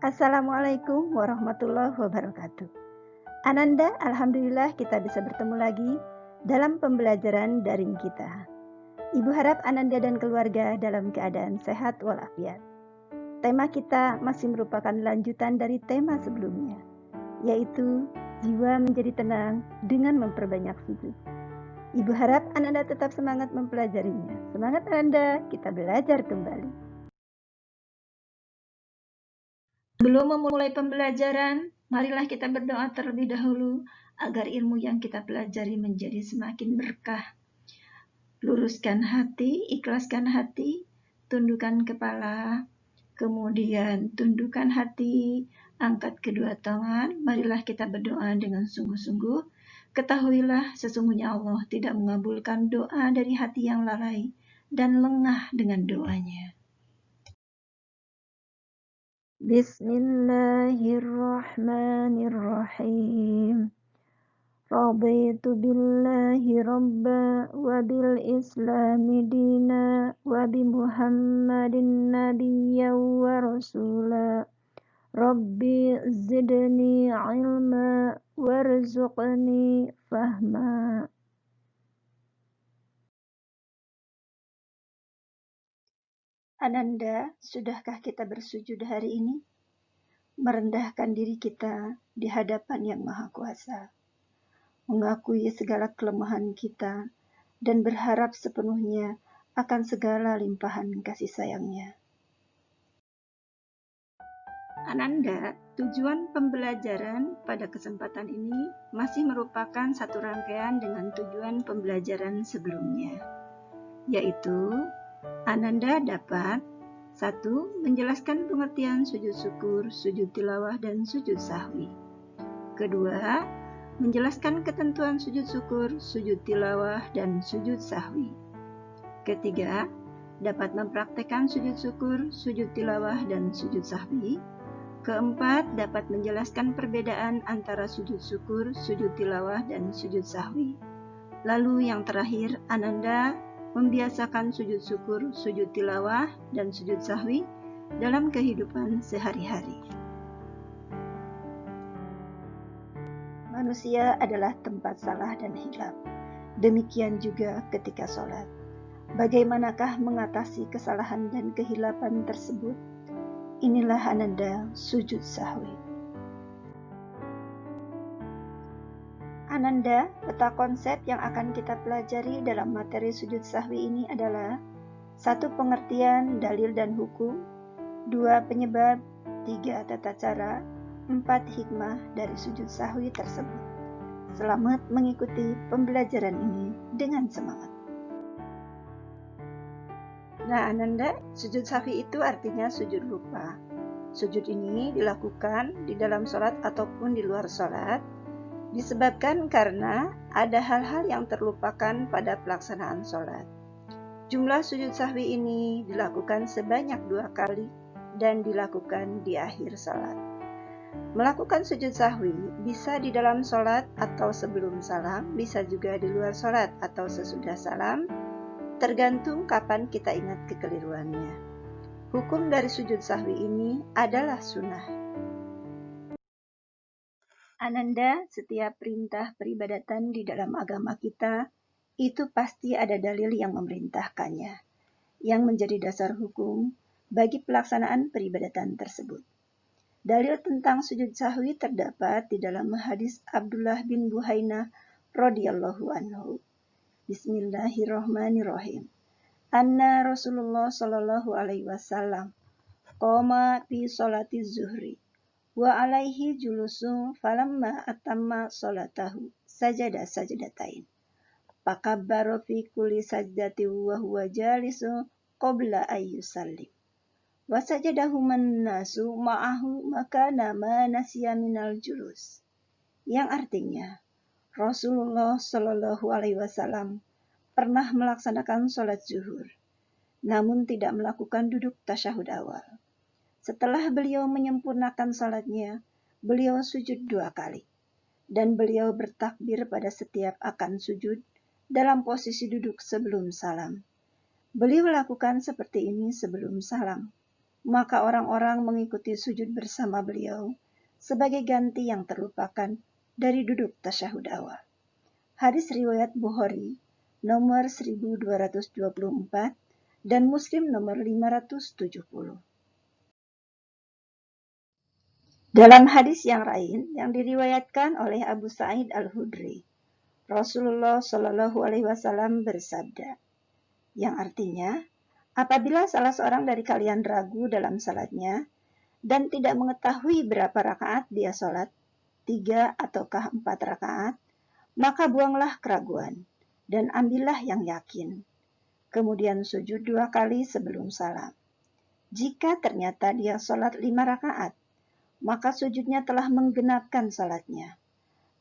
Assalamualaikum warahmatullahi wabarakatuh. Ananda, alhamdulillah kita bisa bertemu lagi dalam pembelajaran daring kita. Ibu harap Ananda dan keluarga dalam keadaan sehat walafiat. Tema kita masih merupakan lanjutan dari tema sebelumnya, yaitu jiwa menjadi tenang dengan memperbanyak sujud. Ibu harap Ananda tetap semangat mempelajarinya. Semangat Ananda, kita belajar kembali. Sebelum memulai pembelajaran, marilah kita berdoa terlebih dahulu agar ilmu yang kita pelajari menjadi semakin berkah. Luruskan hati, ikhlaskan hati, tundukkan kepala, kemudian tundukkan hati, angkat kedua tangan. Marilah kita berdoa dengan sungguh-sungguh. Ketahuilah sesungguhnya Allah tidak mengabulkan doa dari hati yang lalai dan lengah dengan doanya. Bismillahirrahmanirrahim. Raditu billahi rabba wa bil islami dina wa bi muhammadin nabiyya wa rasula. Rabbi zidni ilma warzuqni fahma. Ananda, sudahkah kita bersujud hari ini? Merendahkan diri kita di hadapan Yang Maha Kuasa, mengakui segala kelemahan kita, dan berharap sepenuhnya akan segala limpahan kasih sayangnya. Ananda, tujuan pembelajaran pada kesempatan ini masih merupakan satu rangkaian dengan tujuan pembelajaran sebelumnya, yaitu Ananda dapat 1. Menjelaskan pengertian sujud syukur, sujud tilawah, dan sujud sahwi. Kedua, menjelaskan ketentuan sujud syukur, sujud tilawah, dan sujud sahwi. Ketiga, dapat mempraktekkan sujud syukur, sujud tilawah, dan sujud sahwi. Keempat, dapat menjelaskan perbedaan antara sujud syukur, sujud tilawah, dan sujud sahwi. Lalu yang terakhir, Ananda membiasakan sujud syukur, sujud tilawah, dan sujud sahwi dalam kehidupan sehari-hari. Manusia adalah tempat salah dan hilaf. Demikian juga ketika sholat. Bagaimanakah mengatasi kesalahan dan kehilapan tersebut? Inilah Ananda sujud sahwi. Ananda, peta konsep yang akan kita pelajari dalam materi sujud sahwi ini adalah 1. Pengertian, dalil dan hukum, 2. Penyebab, 3. Tata cara, 4. Hikmah dari sujud sahwi tersebut. Selamat mengikuti pembelajaran ini dengan semangat. Nah Ananda, sujud sahwi itu artinya sujud lupa. Sujud ini dilakukan di dalam sholat ataupun di luar sholat, disebabkan karena ada hal-hal yang terlupakan pada pelaksanaan sholat. Jumlah sujud sahwi ini dilakukan sebanyak 2 kali dan dilakukan di akhir sholat. Melakukan sujud sahwi bisa di dalam sholat atau sebelum salam, bisa juga di luar sholat atau sesudah salam, tergantung kapan kita ingat kekeliruannya. Hukum dari sujud sahwi ini adalah sunnah. Ananda, setiap perintah peribadatan di dalam agama kita, itu pasti ada dalil yang memerintahkannya, yang menjadi dasar hukum bagi pelaksanaan peribadatan tersebut. Dalil tentang sujud sahwi terdapat di dalam hadis Abdullah bin Buhainah radhiyallahu anhu. Bismillahirrahmanirrahim. Anna Rasulullah sallallahu alaihi wasallam qoma fi sholati zuhri wa alaihi julusun falamma atamma sholatahu sajada sajdatain. Fakabbara fi kulli sajdati wa huwa jalisun qabla ayyusallim. Wa sajadahuman nasu ma'ahu makana ma nasiya minal julus. Yang artinya, Rasulullah sallallahu alaihi wasallam pernah melaksanakan sholat zuhur, namun tidak melakukan duduk tasyahud awal. Setelah beliau menyempurnakan salatnya, beliau sujud 2 kali. Dan beliau bertakbir pada setiap akan sujud dalam posisi duduk sebelum salam. Beliau lakukan seperti ini sebelum salam. maka orang-orang mengikuti sujud bersama beliau sebagai ganti yang terlupakan dari duduk tasyahud awal. Hadis riwayat Bukhari nomor 1224 dan Muslim nomor 570. Dalam hadis yang lain yang diriwayatkan oleh Abu Sa'id Al-Khudri, Rasulullah Shallallahu Alaihi Wasallam bersabda, yang artinya, apabila salah seorang dari kalian ragu dalam salatnya dan tidak mengetahui berapa rakaat dia salat, 3 ataukah 4 rakaat, maka buanglah keraguan dan ambillah yang yakin. Kemudian sujud 2 kali sebelum salam. Jika ternyata dia salat 5 rakaat, maka sujudnya telah menggenapkan salatnya.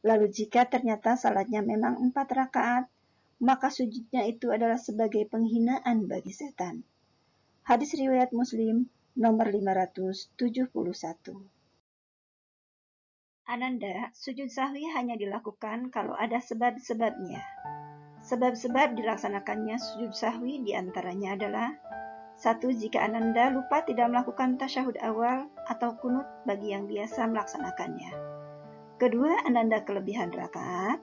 Lalu jika ternyata salatnya memang 4 rakaat, maka sujudnya itu adalah sebagai penghinaan bagi setan. Hadis riwayat Muslim nomor 571. Ananda, sujud sahwi hanya dilakukan kalau ada sebab-sebabnya. Sebab-sebab dilaksanakannya sujud sahwi diantaranya adalah: 1. Jika Ananda lupa tidak melakukan tasyahud awal atau kunut bagi yang biasa melaksanakannya. 2. Ananda kelebihan rakaat.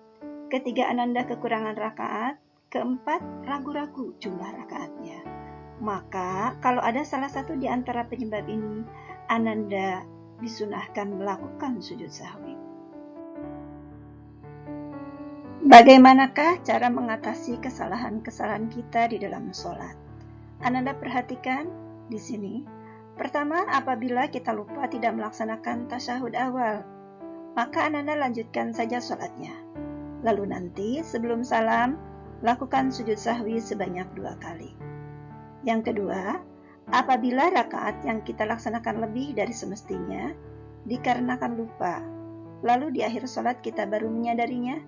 3. Ananda kekurangan rakaat. 4. Ragu-ragu jumlah rakaatnya. Maka kalau ada salah satu di antara penyebab ini, Ananda disunahkan melakukan sujud sahwi. Bagaimanakah cara mengatasi kesalahan-kesalahan kita di dalam sholat? Ananda perhatikan di sini. Pertama, apabila kita lupa tidak melaksanakan tasyahud awal, maka Ananda lanjutkan saja sholatnya. Lalu nanti sebelum salam, lakukan sujud sahwi sebanyak 2 kali. Yang kedua, apabila rakaat yang kita laksanakan lebih dari semestinya, dikarenakan lupa, lalu di akhir sholat kita baru menyadarinya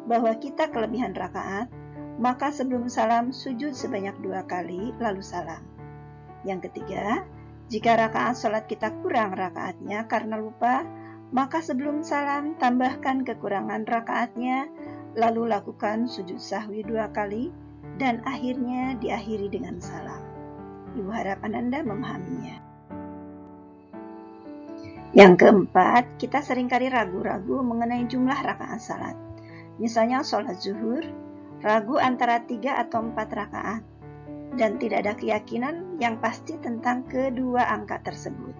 bahwa kita kelebihan rakaat, maka sebelum salam sujud sebanyak 2 kali lalu salam. Yang ketiga, jika rakaat sholat kita kurang rakaatnya karena lupa, maka sebelum salam tambahkan kekurangan rakaatnya lalu lakukan sujud sahwi 2 kali dan akhirnya diakhiri dengan salam. Ibu harap Ananda memahaminya. Yang keempat, kita seringkali ragu-ragu mengenai jumlah rakaat salat. Misalnya sholat zuhur, ragu antara 3 atau 4 rakaat, dan tidak ada keyakinan yang pasti tentang kedua angka tersebut.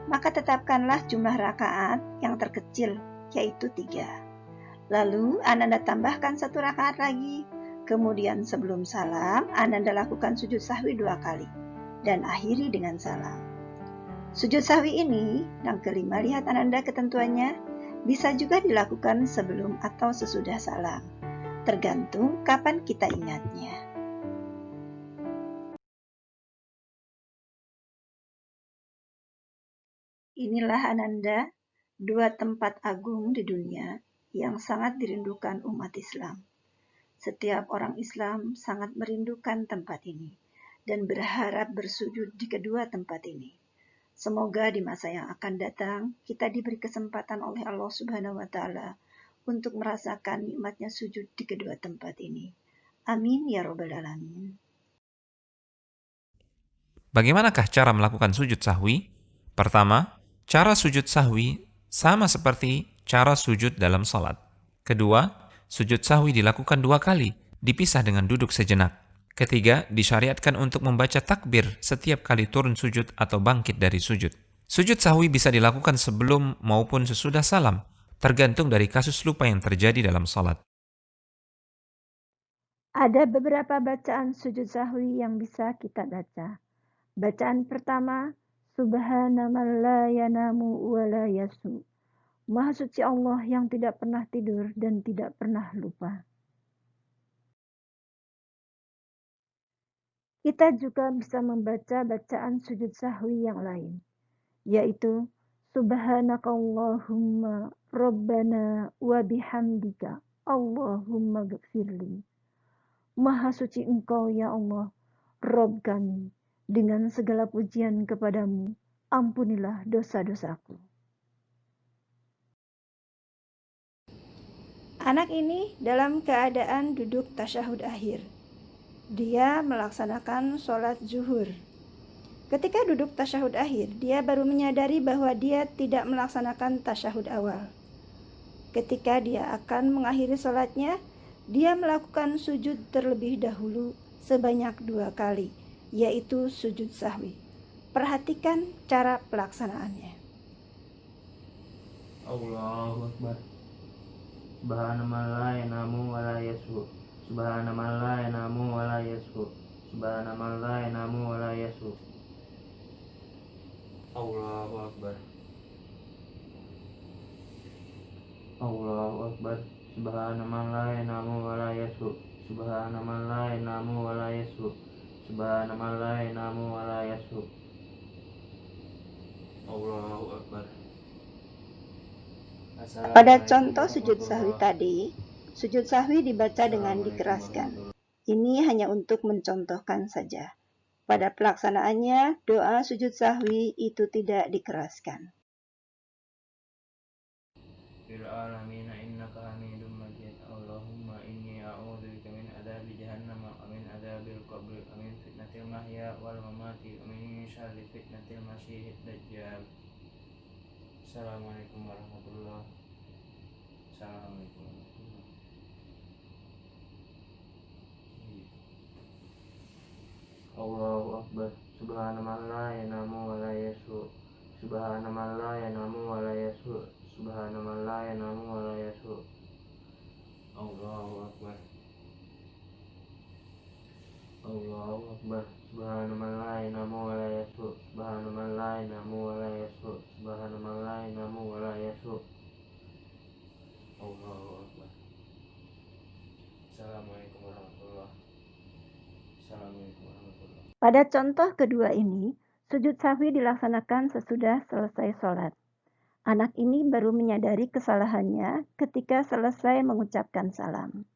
Maka tetapkanlah jumlah rakaat yang terkecil, yaitu 3. Lalu Ananda tambahkan 1 rakaat lagi, kemudian sebelum salam Ananda lakukan sujud sahwi 2 kali, dan akhiri dengan salam. Sujud sahwi ini, yang kelima, lihat Ananda ketentuannya, bisa juga dilakukan sebelum atau sesudah salam, tergantung kapan kita ingatnya. Inilah Ananda, 2 tempat agung di dunia yang sangat dirindukan umat Islam. Setiap orang Islam sangat merindukan tempat ini dan berharap bersujud di kedua tempat ini. Semoga di masa yang akan datang kita diberi kesempatan oleh Allah Subhanahu wa Ta'ala untuk merasakan nikmatnya sujud di kedua tempat ini. Amin ya Rabbal Alamin. Bagaimanakah cara melakukan sujud sahwi? Pertama, cara sujud sahwi sama seperti cara sujud dalam salat. Kedua, sujud sahwi dilakukan 2 kali, dipisah dengan duduk sejenak. Ketiga, disyariatkan untuk membaca takbir setiap kali turun sujud atau bangkit dari sujud. Sujud sahwi bisa dilakukan sebelum maupun sesudah salam, tergantung dari kasus lupa yang terjadi dalam salat. Ada beberapa bacaan sujud sahwi yang bisa kita baca. Bacaan pertama, Subhana man la yanamu wa la yasu. Maha suci Allah yang tidak pernah tidur dan tidak pernah lupa. Kita juga bisa membaca bacaan sujud sahwi yang lain, yaitu Subhanakallahumma Rabbana wa bihamdika Allahumma gfirli. Maha suci Engkau ya Allah, Rabb kami, dengan segala pujian kepadamu, ampunilah dosa-dosaku. Anak ini dalam keadaan duduk tasyahud akhir. Dia melaksanakan sholat zuhur. Ketika duduk tasyahud akhir, dia baru menyadari bahwa dia tidak melaksanakan tasyahud awal. Ketika dia akan mengakhiri sholatnya, dia melakukan sujud terlebih dahulu sebanyak 2 kali, yaitu sujud sahwi. Perhatikan cara pelaksanaannya. Allahu Akbar. Subhanaman la yanamu wa la yashu. Subhanaman la yanamu wa la yashu. Subhanaman la yanamu wa la yashu. Allahu Akbar. Allahu Akbar. Subhanaman la yanamu wa la yashu. Subhanaman la yanamu wa la yashu. Subhanaman la yanamu wa la yashu. Allahu Akbar. Pada contoh sujud sahwi tadi, sujud sahwi dibaca dengan dikeraskan. Ini hanya untuk mencontohkan saja. Pada pelaksanaannya, doa sujud sahwi itu tidak dikeraskan. Fil alamin innaka hamidum majid. Allahumma inni a'udzubika min adzabi jahannam wa min adzabil qabr wa min fitnatil mahya wal mamati wa min syarri fitnatil masyihid dajjal. Assalamualaikum warahmatullahi. Assalamualaikum warahmatullahi. Allahu Akbar. Subhanaman la yanamu wa la yashu. Subhanaman la yanamu wa la yashu. Subhanaman la yanamu wa la yashu. Allahu Akbar. Allahu Akbar. Subhanaman la yanamu wa la yashu. Subhanaman la yanamu wa la yashu. Subhanaman la yanamu wa la yashu. Allahu Akbar. Assalamualaikum warahmatullahi. Assalamualaikum warahmatullahi. Pada contoh kedua ini, sujud sahwi dilaksanakan sesudah selesai sholat. Anak ini baru menyadari kesalahannya ketika selesai mengucapkan salam.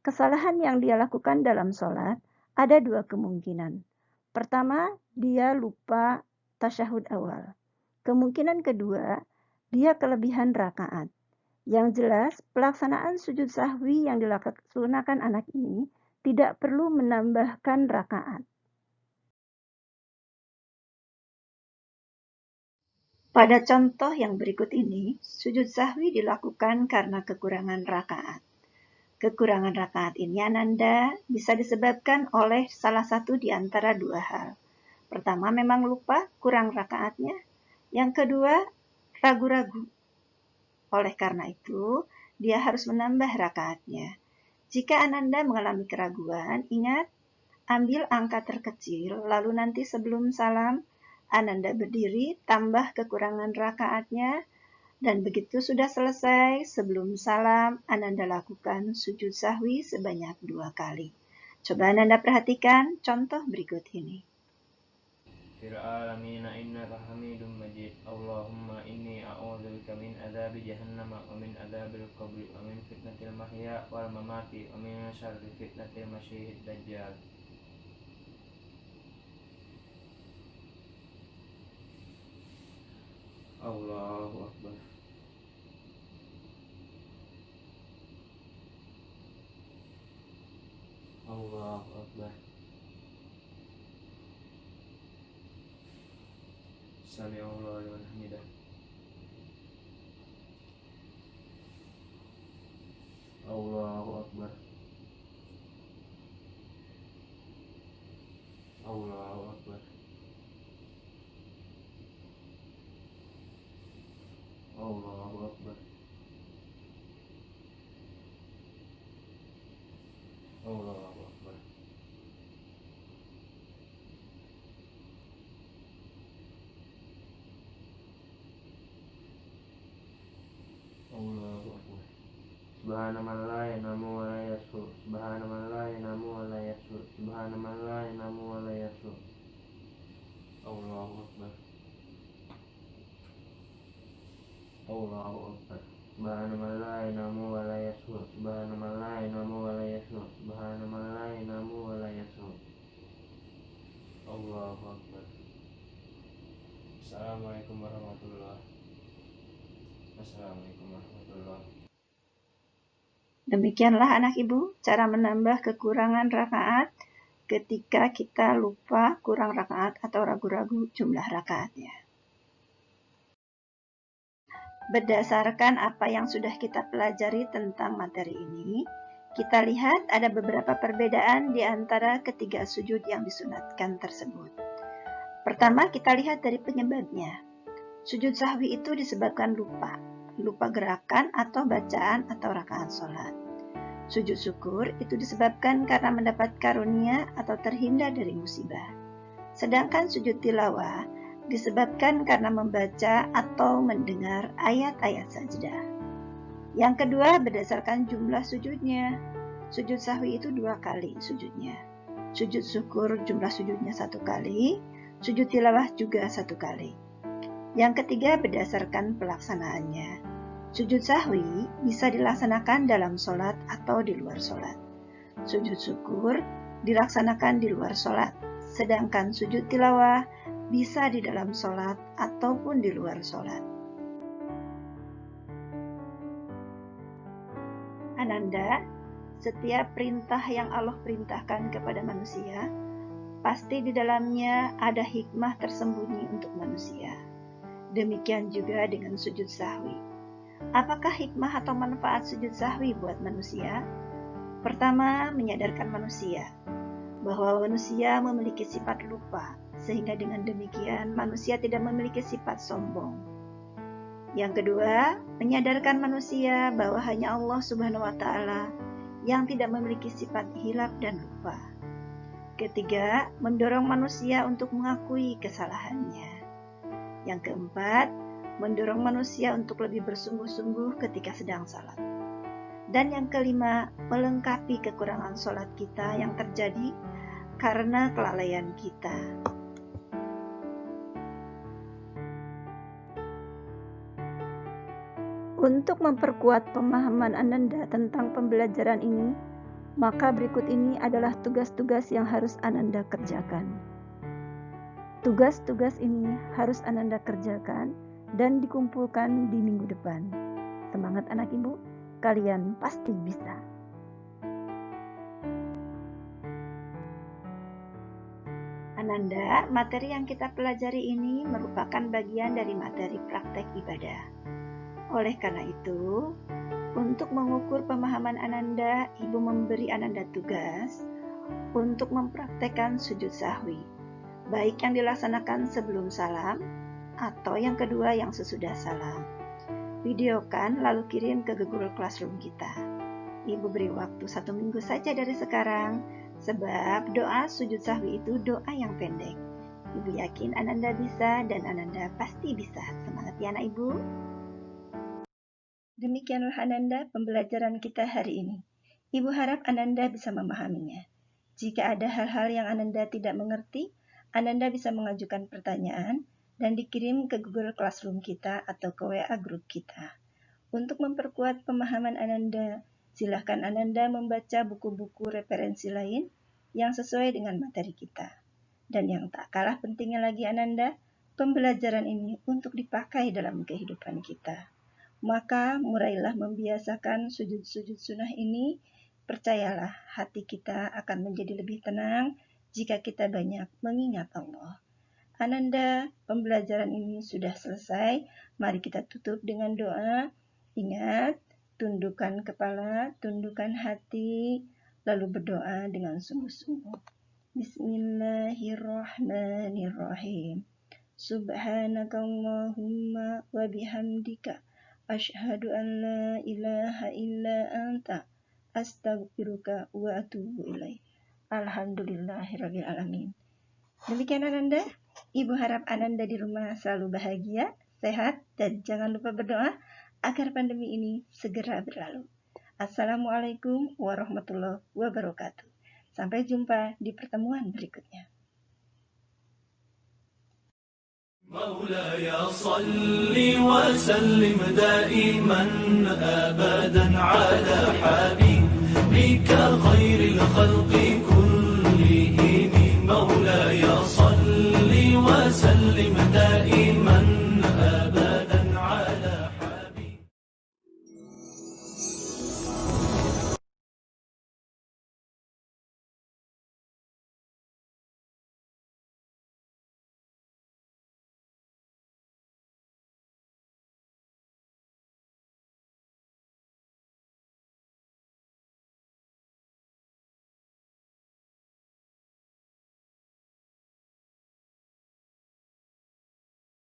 Kesalahan yang dia lakukan dalam sholat ada 2 kemungkinan. Pertama, dia lupa tasyahud awal. Kemungkinan kedua, dia kelebihan rakaat. Yang jelas, pelaksanaan sujud sahwi yang dilaksanakan anak ini tidak perlu menambahkan rakaat. Pada contoh yang berikut ini, sujud sahwi dilakukan karena kekurangan rakaat. Kekurangan rakaat ini Ananda bisa disebabkan oleh salah satu di antara 2 hal. Pertama, memang lupa kurang rakaatnya. Yang kedua, ragu-ragu. Oleh karena itu, dia harus menambah rakaatnya. Jika Ananda mengalami keraguan, ingat, ambil angka terkecil, lalu nanti sebelum salam, Ananda berdiri, tambah kekurangan rakaatnya, dan begitu sudah selesai, sebelum salam, Ananda lakukan sujud sahwi sebanyak 2 kali. Coba Ananda perhatikan contoh berikut ini. Fil alamin innaka hamidum majid. Allahumma inni a'udzubika min adzabi jahannam wa min adzabil qabr wa min fitnatil mahya wal mamati wa min syarri fitnatil masyihid dajjal. Allahu Akbar. Allahu Akbar. Sami'allahu liman hamidah. Allahu Akbar. Allahu Akbar. Allahu Akbar. Allahu Akbar. Allahu Akbar. Subhanaman la yanamu wa la yashu. Subhanaman la yanamu wa la yashu. Subhanaman la yanamu wa la yashu. Allahu Akbar. Allahu Akbar. Subhanaman la yanamu wa la yashu. Subhanaman la yanamu wa la yashu. Subhanaman la yanamu wa la yashu. Allahu Akbar. Assalamualaikum warahmatullahi. Assalamualaikum warahmatullahi. Demikianlah anak ibu cara menambah kekurangan rakaat ketika kita lupa, kurang rakaat, atau ragu-ragu jumlah rakaatnya. Berdasarkan apa yang sudah kita pelajari tentang materi ini, kita lihat ada beberapa perbedaan di antara ketiga sujud yang disunatkan tersebut. Pertama, kita lihat dari penyebabnya. Sujud sahwi itu disebabkan lupa gerakan atau bacaan atau rakaat sholat. Sujud syukur itu disebabkan karena mendapat karunia atau terhindar dari musibah. Sedangkan sujud tilawah disebabkan karena membaca atau mendengar ayat-ayat sajdah. Yang kedua, berdasarkan jumlah sujudnya. Sujud sahwi itu 2 kali sujudnya. Sujud syukur jumlah sujudnya 1 kali, sujud tilawah juga 1 kali. Yang ketiga, berdasarkan pelaksanaannya. Sujud sahwi bisa dilaksanakan dalam sholat atau di luar sholat. Sujud syukur dilaksanakan di luar sholat, sedangkan sujud tilawah bisa di dalam sholat ataupun di luar sholat. Ananda, setiap perintah yang Allah perintahkan kepada manusia, pasti di dalamnya ada hikmah tersembunyi untuk manusia. Demikian juga dengan sujud sahwi. Apakah hikmah atau manfaat sujud sahwi buat manusia? Pertama, menyadarkan manusia bahwa manusia memiliki sifat lupa, sehingga dengan demikian manusia tidak memiliki sifat sombong. Yang kedua, menyadarkan manusia bahwa hanya Allah Subhanahu wa Ta'ala yang tidak memiliki sifat hilaf dan lupa. Ketiga, mendorong manusia untuk mengakui kesalahannya. Yang keempat, mendorong manusia untuk lebih bersungguh-sungguh ketika sedang salat. Dan yang kelima, melengkapi kekurangan salat kita yang terjadi karena kelalaian kita. Untuk memperkuat pemahaman Ananda tentang pembelajaran ini, maka berikut ini adalah tugas-tugas yang harus Ananda kerjakan. Tugas-tugas ini harus Ananda kerjakan dan dikumpulkan di minggu depan. Semangat anak ibu, kalian pasti bisa. Ananda, materi yang kita pelajari ini merupakan bagian dari materi praktek ibadah. Oleh karena itu, untuk mengukur pemahaman Ananda, Ibu memberi Ananda tugas untuk mempraktekkan sujud sahwi, baik yang dilaksanakan sebelum salam atau yang kedua yang sesudah salam. Videokan lalu kirim ke Google Classroom kita. Ibu beri waktu 1 minggu saja dari sekarang, sebab doa sujud sahwi itu doa yang pendek. Ibu yakin Ananda bisa dan Ananda pasti bisa. Semangat ya anak ibu. Demikianlah Ananda pembelajaran kita hari ini. Ibu harap Ananda bisa memahaminya. Jika ada hal-hal yang Ananda tidak mengerti, Ananda bisa mengajukan pertanyaan dan dikirim ke Google Classroom kita atau ke WA grup kita. Untuk memperkuat pemahaman Ananda, silakan Ananda membaca buku-buku referensi lain yang sesuai dengan materi kita. Dan yang tak kalah pentingnya lagi Ananda, pembelajaran ini untuk dipakai dalam kehidupan kita. Maka mulailah membiasakan sujud-sujud sunnah ini. Percayalah, hati kita akan menjadi lebih tenang jika kita banyak mengingat Allah. Ananda, pembelajaran ini sudah selesai. Mari kita tutup dengan doa. Ingat, tundukkan kepala, tundukkan hati, lalu berdoa dengan sungguh-sungguh. Bismillahirrahmanirrahim. Subhanakallahumma wa bihamdika. Asyhadu an la ilaha illa anta astaghfiruka wa atubu ilaik. Alhamdulillahirabbil alamin. Demikian Ananda, Ibu harap Ananda di rumah selalu bahagia, sehat, dan jangan lupa berdoa agar pandemi ini segera berlalu. Assalamualaikum warahmatullahi wabarakatuh. Sampai jumpa di pertemuan berikutnya. مولاي صل وسلم دائما أبدا على حبيبك خير الخلق